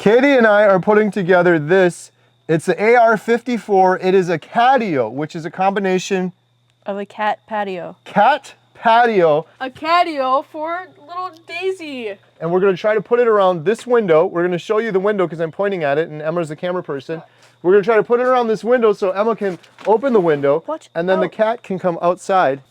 Katie and I are putting together this. It's the AR-54. It is a catio, which is a combination of a cat patio. Cat-Patio. A catio for Lil-Daisy. And we're going to try to put it around this window. We're going to show you the window because I'm pointing at it and Emma's the camera person. We're going to try to put it around this window so Emma can open the window. And then the cat can come outside.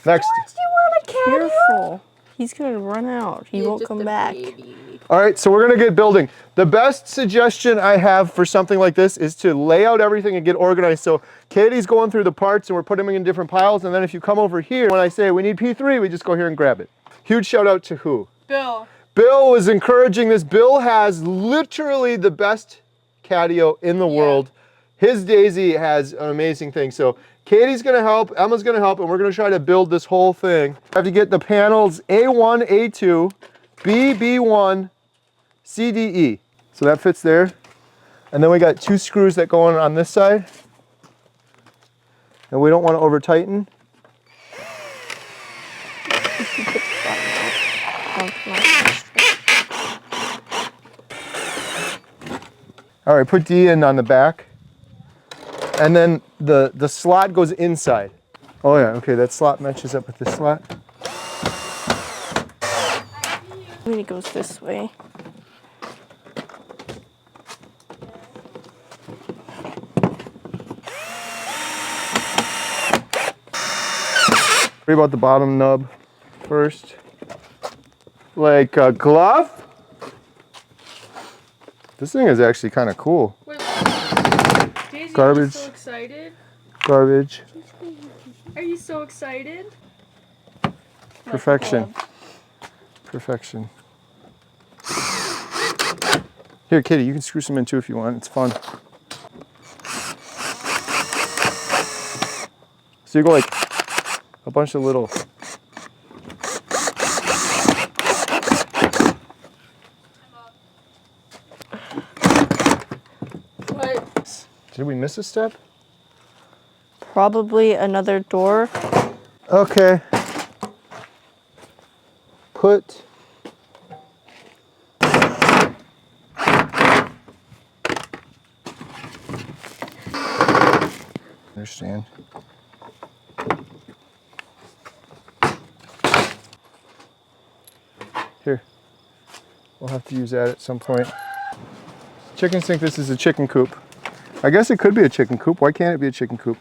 Next. Do you want a catio? Careful. He's going to run out. He won't come back. Baby. All right, so we're going to get building. The best suggestion I have for something like this is to lay out everything and get organized. So Katie's going through the parts and we're putting them in different piles. And then if you come over here, when I say we need P3, we just go here and grab it. Huge shout out to who? Bill. Bill was encouraging this. Bill has literally the best catio in the world. His Daisy has an amazing thing. So Katie's gonna help, Emma's gonna help, and we're gonna try to build this whole thing. I have to get the panels A1, A2, B, B1, C, D, E. So that fits there. And then we got 2 screws that go on this side. And we don't want to over tighten. All right, put D in on the back. And then the slot goes inside. Oh yeah, okay, that slot matches up with this slot. I think it goes this way. Worry about the bottom nub first. Like a glove? This thing is actually kind of cool. Wait, Daisy, garbage. Are you so excited? Garbage. Are you so excited? Perfection. Perfection. Here, Kitty, you can screw some in too if you want. It's fun. So you go like a bunch of little. What? Did we miss a step? Probably another door. Okay. Put understand. Here. We'll have to use that at some point. Chickens think this is a chicken coop. I guess it could be a chicken coop. Why can't it be a chicken coop?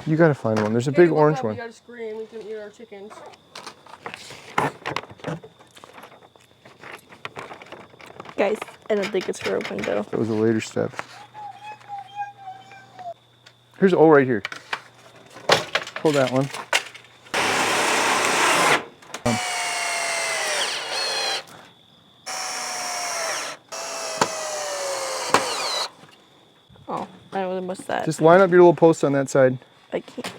You gotta find one. There's a big orange one. We gotta scream. We can eat our chickens. Guys, I don't think it's for a window. That was a later step. Here's O right here. Pull that one. Oh, I would have missed that. Just line up your little posts on that side. I can't.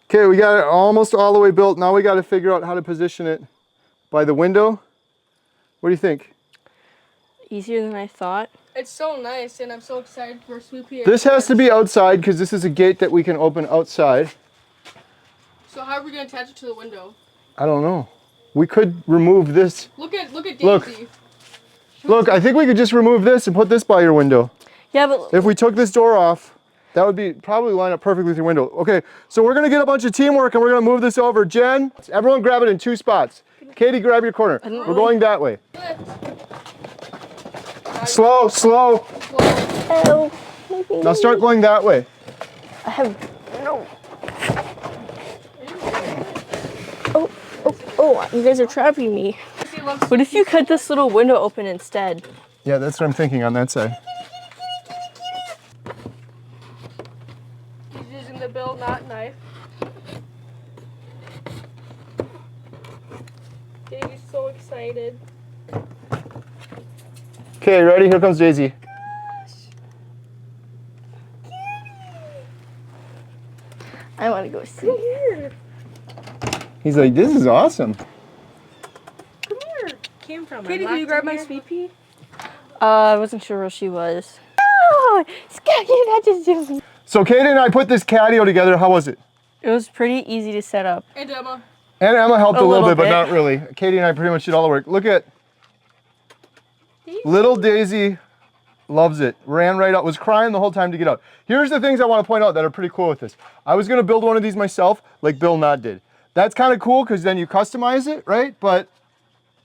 Okay, we got it almost all the way built. Now we got to figure out how to position it by the window. What do you think? Easier than I thought. It's so nice, and I'm so excited for Swoopy. This has to be outside because this is a gate that we can open outside. So how are we going to attach it to the window? I don't know. We could remove this. Look at Daisy. Look, I think we could just remove this and put this by your window. Yeah, but If we took this door off, that would be probably line up perfectly with your window. Okay, so we're gonna get a bunch of teamwork and we're gonna move this over. Jen, everyone grab it in 2 spots. Katie, grab your corner. We're going that way. Slow, slow. Help. Now start going that way. I have no. Oh, you guys are trapping me. What if you cut this little window open instead? Yeah, that's what I'm thinking on that side. He's using the bill, not knife. Daisy's so excited. Okay, ready? Here comes Daisy. I want to go see. Come here. He's like, this is awesome. Come here. Came from. Katie, can you grab my sweet pea? I wasn't sure where she was. Oh, Scott, you not just do me. So Katie and I put this catio together. How was it? It was pretty easy to set up. And Emma. And Emma helped a little little bit, but bit. not really. Katie and I pretty much did all the work. Look at little Daisy. Loves it. Ran right out. Was crying the whole time to get out. Here's the things I want to point out that are pretty cool with this. I was going to build one of these myself, like Bill Knott did. That's kind of cool because then you customize it, right? But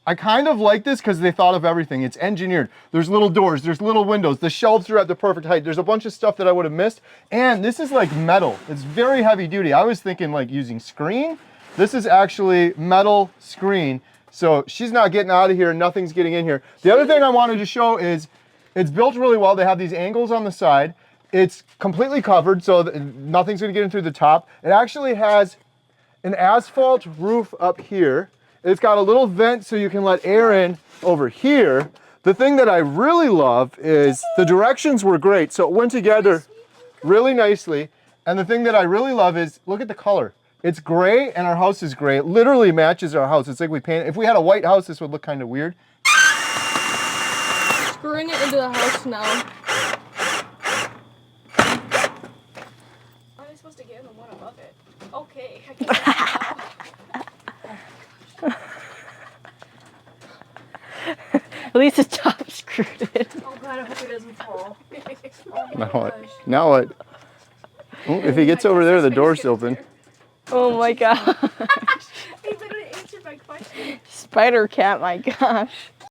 I kind of like this because they thought of everything. It's engineered. There's little doors. There's little windows. The shelves are at the perfect height. There's a bunch of stuff that I would have missed. And this is like metal. It's very heavy duty. I was thinking like using screen. This is actually metal screen. So she's not getting out of here. Nothing's getting in here. The other thing I wanted to show is it's built really well. They have these angles on the side. It's completely covered, so nothing's going to get in through the top. It actually has an asphalt roof up here. It's got a little vent so you can let air in over here. The thing that I really love is the directions were great, so it went together really nicely. And the thing that I really love is, look at the color. It's gray and our house is gray. It literally matches our house. It's like we painted. If we had a white house, this would look kind of weird. Screwing it into the house now. Am I supposed to get in the one above it? Okay. At least the top screwed in. Oh god, I hope it doesn't fall. Now what? Now what? Oh, if he gets over there, the door's open. Oh my god. He literally answered my question. Spider cat, my gosh.